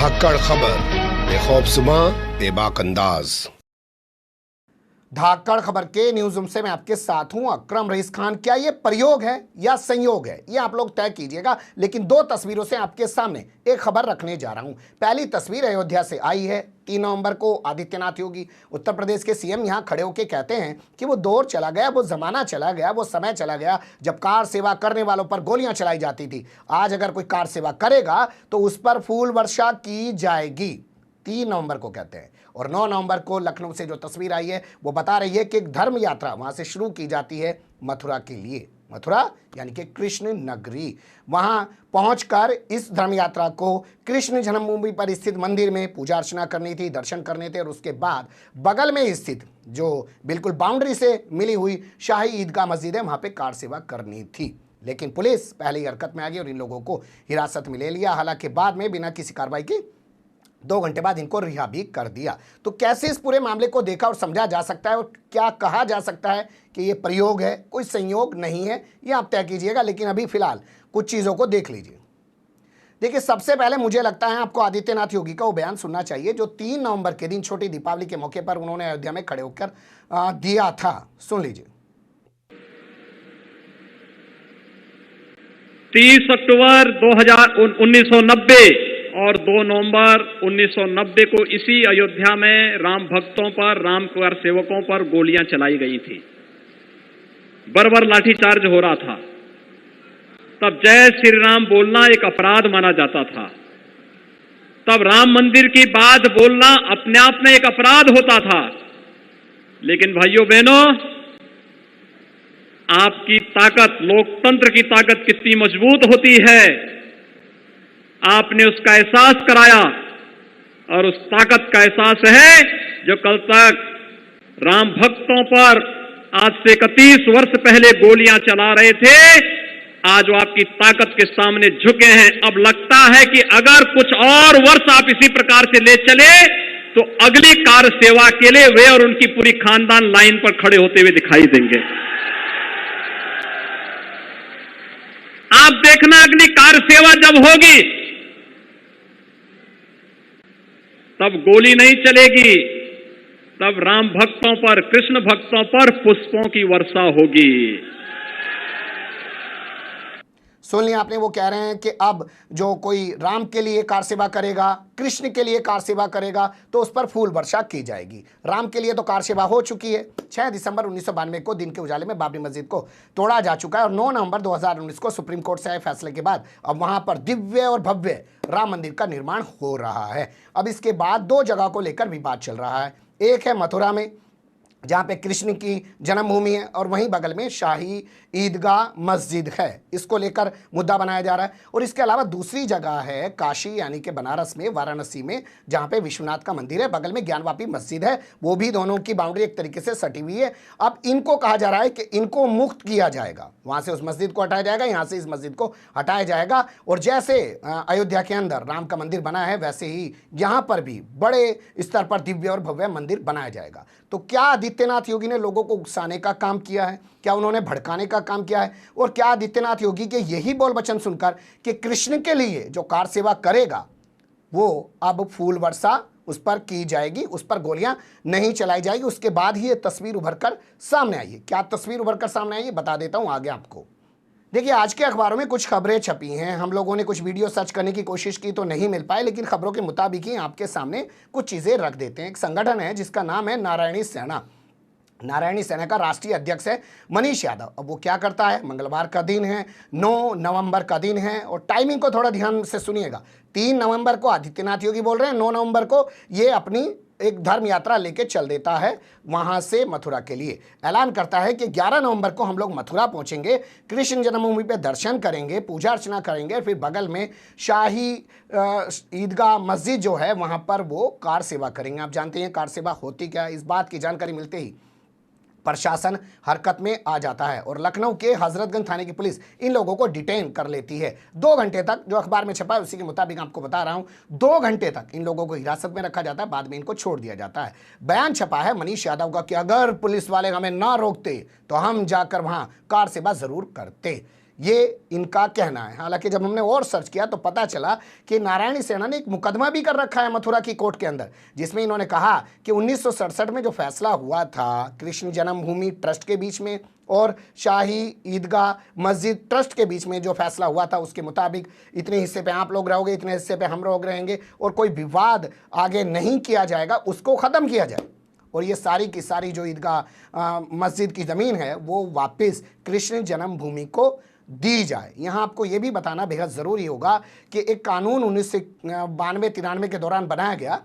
धाकड़ खबर, बेखौफजुमा बेबाक अंदाज। धाकड़ खबर के न्यूज रूम से मैं आपके साथ हूं अकरम रईस खान। क्या ये प्रयोग है या संयोग है, ये आप लोग तय कीजिएगा। लेकिन दो तस्वीरों से आपके सामने एक खबर रखने जा रहा हूं। पहली तस्वीर अयोध्या से आई है। 3 नवंबर को आदित्यनाथ योगी उत्तर प्रदेश के सीएम यहां खड़े होकर कहते हैं कि वो दौर चला गया, वो जमाना चला गया, वो समय चला गया जब कार सेवा करने वालों पर गोलियां चलाई जाती थी। आज अगर कोई कार सेवा करेगा तो उस पर फूल वर्षा की जाएगी। 3 नवंबर को कहते हैं। और 9 नवंबर को लखनऊ से जो तस्वीर आई है वो बता रही है कि एक धर्म यात्रा वहां से शुरू की जाती है मथुरा के लिए। मथुरा यानी कि कृष्ण नगरी। वहां पहुंचकर इस धर्म यात्रा को कृष्ण जन्मभूमि पर स्थित मंदिर में पूजा अर्चना करनी थी, दर्शन करने थे। और उसके बाद बगल में स्थित जो बिल्कुल बाउंड्री से मिली हुई शाही ईदगाह मस्जिद है, वहां पे कार सेवा करनी थी। लेकिन पुलिस पहले ही हरकत में आ गई और इन लोगों को हिरासत में ले लिया। हालांकि बाद में बिना किसी कार्रवाई की 2 घंटे बाद इनको रिहा भी कर दिया। तो कैसे इस पूरे मामले को देखा और समझा जा सकता है और क्या कहा जा सकता है कि ये प्रयोग है, कोई संयोग नहीं है, ये आप तय कीजिएगा। लेकिन अभी फिलहाल कुछ चीज़ों को देख लीजिए। देखिए, सबसे पहले मुझे लगता है आपको आदित्यनाथ योगी का वो बयान सुनना चाहिए जो 3 नवंबर के दिन छोटी दीपावली के मौके पर उन्होंने अयोध्या में खड़े होकर दिया था। सुन लीजिए। 30 अक्टूबर 1990 और 2 नवंबर 1990 को इसी अयोध्या में राम भक्तों पर, राम कार सेवकों पर गोलियां चलाई गई थी। बर्बर लाठीचार्ज हो रहा था। तब जय श्री राम बोलना एक अपराध माना जाता था। तब राम मंदिर की बात बोलना अपने आप में एक अपराध होता था। लेकिन भाइयों बहनों, आपकी ताकत, लोकतंत्र की ताकत कितनी मजबूत होती है, आपने उसका एहसास कराया। और उस ताकत का एहसास है जो कल तक राम भक्तों पर आज से 31 वर्ष पहले गोलियां चला रहे थे, आज वो आपकी ताकत के सामने झुके हैं। अब लगता है कि अगर कुछ और वर्ष आप इसी प्रकार से ले चले तो अगली कार सेवा के लिए वे और उनकी पूरी खानदान लाइन पर खड़े होते हुए दिखाई देंगे। आप देखना, अगली कार सेवा जब होगी तब गोली नहीं चलेगी, तब राम भक्तों पर, कृष्ण भक्तों पर पुष्पों की वर्षा होगी। सुन लिया आपने, वो कह रहे हैं कि अब जो कोई राम के लिए कार सेवा करेगा, कृष्ण के लिए कार सेवा करेगा तो उस पर फूल वर्षा की जाएगी। राम के लिए तो कार सेवा हो चुकी है। 6 दिसंबर 1992 को दिन के उजाले में बाबरी मस्जिद को तोड़ा जा चुका है और 9 नवंबर 2019 को सुप्रीम कोर्ट से आए फैसले के बाद अब वहां पर दिव्य और भव्य राम मंदिर का निर्माण हो रहा है। अब इसके बाद 2 जगह को लेकर विवाद चल रहा है। एक है मथुरा में जहाँ पे कृष्ण की जन्मभूमि है और वहीं बगल में शाही ईदगाह मस्जिद है। इसको लेकर मुद्दा बनाया जा रहा है। और इसके अलावा दूसरी जगह है काशी यानी कि बनारस में, वाराणसी में, जहाँ पे विश्वनाथ का मंदिर है, बगल में ज्ञानवापी मस्जिद है। वो भी दोनों की बाउंड्री एक तरीके से सटी हुई है। अब इनको कहा जा रहा है कि इनको मुक्त किया जाएगा, वहाँ से उस मस्जिद को हटाया जाएगा, यहाँ से इस मस्जिद को हटाया जाएगा। और जैसे अयोध्या के अंदर राम का मंदिर बना है वैसे ही यहाँ पर भी बड़े स्तर पर दिव्य और भव्य मंदिर बनाया जाएगा। तो क्या आदित्यनाथ योगी ने लोगों को उकसाने का काम किया है? क्या उन्होंने भड़काने का काम किया है? और क्या आदित्यनाथ योगी के यही बोल वचन सुनकर कि कृष्ण के लिए जो कार सेवा करेगा वो अब फूल वर्षा उस पर की जाएगी, उस पर गोलियां नहीं चलाई जाएगी, उसके बाद ही ये तस्वीर उभर कर सामने आई है? क्या तस्वीर उभर कर सामने आई है बता देता हूं आगे आपको। देखिए, आज के अखबारों में कुछ खबरें छपी हैं। हम लोगों ने कुछ वीडियो सर्च करने की कोशिश की तो नहीं मिल पाए, लेकिन खबरों के मुताबिक ही आपके सामने कुछ चीज़ें रख देते हैं। एक संगठन है जिसका नाम है नारायणी सेना। नारायणी सेना का राष्ट्रीय अध्यक्ष है मनीष यादव। अब वो क्या करता है? मंगलवार का दिन है, 9 नवंबर का दिन है और टाइमिंग को थोड़ा ध्यान से सुनिएगा। 3 नवंबर को आदित्यनाथ योगी बोल रहे हैं, 9 नवंबर को ये अपनी एक धर्म यात्रा लेके चल देता है वहां से मथुरा के लिए। ऐलान करता है कि 11 नवंबर को हम लोग मथुरा पहुंचेंगे, कृष्ण जन्मभूमि पे दर्शन करेंगे, पूजा अर्चना करेंगे, फिर बगल में शाही ईदगाह मस्जिद जो है वहां पर वो कार सेवा करेंगे। आप जानते हैं कार सेवा होती क्या है? इस बात की जानकारी मिलते ही प्रशासन हरकत में आ जाता है और लखनऊ के हजरतगंज थाने की पुलिस इन लोगों को डिटेन कर लेती है। 2 घंटे तक, जो अखबार में छपा है उसी के मुताबिक आपको बता रहा हूं, 2 घंटे तक इन लोगों को हिरासत में रखा जाता है, बाद में इनको छोड़ दिया जाता है। बयान छपा है मनीष यादव का कि अगर पुलिस वाले हमें ना रोकते तो हम जाकर वहां कार सेवा जरूर करते। ये इनका कहना है। हालांकि जब हमने और सर्च किया तो पता चला कि नारायणी सेना ने एक मुकदमा भी कर रखा है मथुरा की कोर्ट के अंदर, जिसमें इन्होंने कहा कि 1967 में जो फैसला हुआ था कृष्ण जन्मभूमि ट्रस्ट के बीच में और शाही ईदगाह मस्जिद ट्रस्ट के बीच में जो फैसला हुआ था, उसके मुताबिक इतने हिस्से पे आप लोग रहोगे, इतने हिस्से पे हम लोग रहेंगे और कोई विवाद आगे नहीं किया जाएगा, उसको ख़त्म किया जाए और ये सारी की सारी जो ईदगाह मस्जिद की ज़मीन है वो वापस कृष्ण जन्मभूमि को दी जाए। यहाँ आपको ये भी बताना बेहद ज़रूरी होगा कि एक कानून 1992-93 के दौरान बनाया गया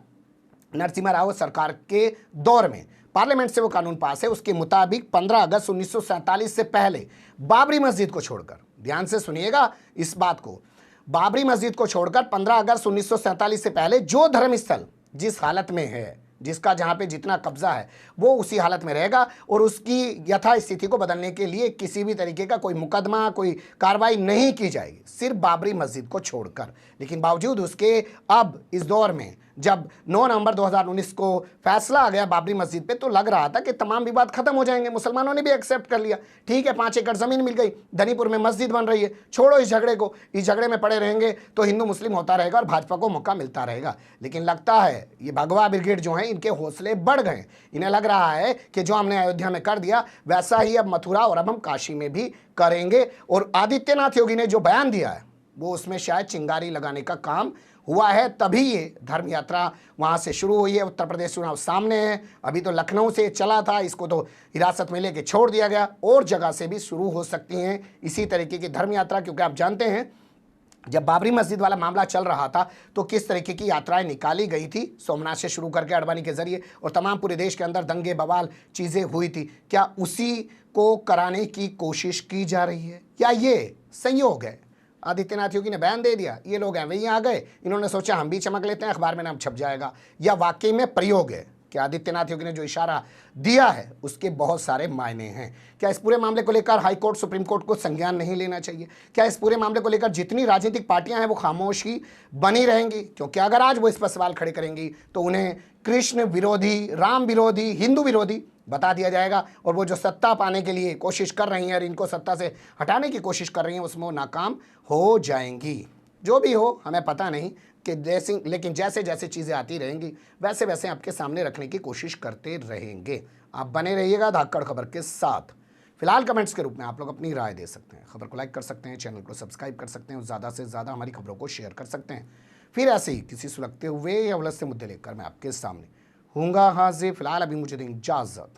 नरसिम्हा राव सरकार के दौर में, पार्लियामेंट से वो कानून पास है। उसके मुताबिक 15 अगस्त 1947 से पहले बाबरी मस्जिद को छोड़कर, ध्यान से सुनिएगा इस बात को, बाबरी मस्जिद को छोड़कर 15 अगस्त 1947 से पहले जो धर्मस्थल जिस हालत में है, जिसका जहाँ पे जितना कब्जा है वो उसी हालत में रहेगा और उसकी यथास्थिति को बदलने के लिए किसी भी तरीके का कोई मुकदमा, कोई कार्रवाई नहीं की जाएगी, सिर्फ बाबरी मस्जिद को छोड़कर। लेकिन बावजूद उसके अब इस दौर में जब 9 नवंबर 2019 को फैसला आ गया बाबरी मस्जिद पे, तो लग रहा था कि तमाम विवाद खत्म हो जाएंगे। मुसलमानों ने भी एक्सेप्ट कर लिया, ठीक है 5 एकड़ ज़मीन मिल गई, धनीपुर में मस्जिद बन रही है, छोड़ो इस झगड़े को, इस झगड़े में पड़े रहेंगे तो हिंदू मुस्लिम होता रहेगा और भाजपा को मौका मिलता रहेगा। लेकिन लगता है ये भगवा ब्रिगेड जो है इनके हौसले बढ़ गए, इन्हें लग रहा है कि जो हमने अयोध्या में कर दिया वैसा ही अब मथुरा और अब हम काशी में भी करेंगे। और आदित्यनाथ योगी ने जो बयान दिया है वो उसमें शायद चिंगारी लगाने का काम हुआ है, तभी ये धर्म यात्रा वहाँ से शुरू हुई है। उत्तर प्रदेश चुनाव सामने है, अभी तो लखनऊ से चला था, इसको तो हिरासत में लेके छोड़ दिया गया, और जगह से भी शुरू हो सकती हैं इसी तरीके की धर्म यात्रा। क्योंकि आप जानते हैं जब बाबरी मस्जिद वाला मामला चल रहा था तो किस तरीके की यात्राएं निकाली गई थी, सोमनाथ से शुरू करके अडवाणी के जरिए, और तमाम पूरे देश के अंदर दंगे बवाल चीज़ें हुई थी। क्या उसी को कराने की कोशिश की जा रही है या ये संयोग है? आदित्यनाथ योगी ने बयान दे दिया, ये लोग हैं वही आ गए, इन्होंने सोचा हम भी चमक लेते हैं, अखबार में नाम छप जाएगा, या वाकई में प्रयोग है कि आदित्यनाथ योगी ने जो इशारा दिया है उसके बहुत सारे मायने हैं? क्या इस पूरे मामले को लेकर हाई कोर्ट सुप्रीम कोर्ट को संज्ञान नहीं लेना चाहिए? क्या इस पूरे मामले को लेकर जितनी राजनीतिक पार्टियां हैं वो खामोशी बनी रहेंगी? क्योंकि अगर आज वो इस पर सवाल खड़े करेंगी तो उन्हें कृष्ण विरोधी, राम विरोधी, हिंदू विरोधी बता दिया जाएगा और वो जो सत्ता पाने के लिए कोशिश कर रही हैं और इनको सत्ता से हटाने की कोशिश कर रही हैं उसमें वो नाकाम हो जाएंगी। जो भी हो हमें पता नहीं कि लेकिन जैसे जैसे चीज़ें आती रहेंगी वैसे वैसे आपके सामने रखने की कोशिश करते रहेंगे। आप बने रहिएगा धाकड़ खबर के साथ। फिलहाल कमेंट्स के रूप में आप लोग अपनी राय दे सकते हैं, खबर को लाइक कर सकते हैं, चैनल को सब्सक्राइब कर सकते हैं और ज़्यादा से ज़्यादा हमारी खबरों को शेयर कर सकते हैं। फिर ऐसे ही किसी सुलगते हुए या उलझते मुद्दे लेकर मैं आपके सामने हूँगा हाजिर। फिलहाल अभी मुझे दें इजाज़त।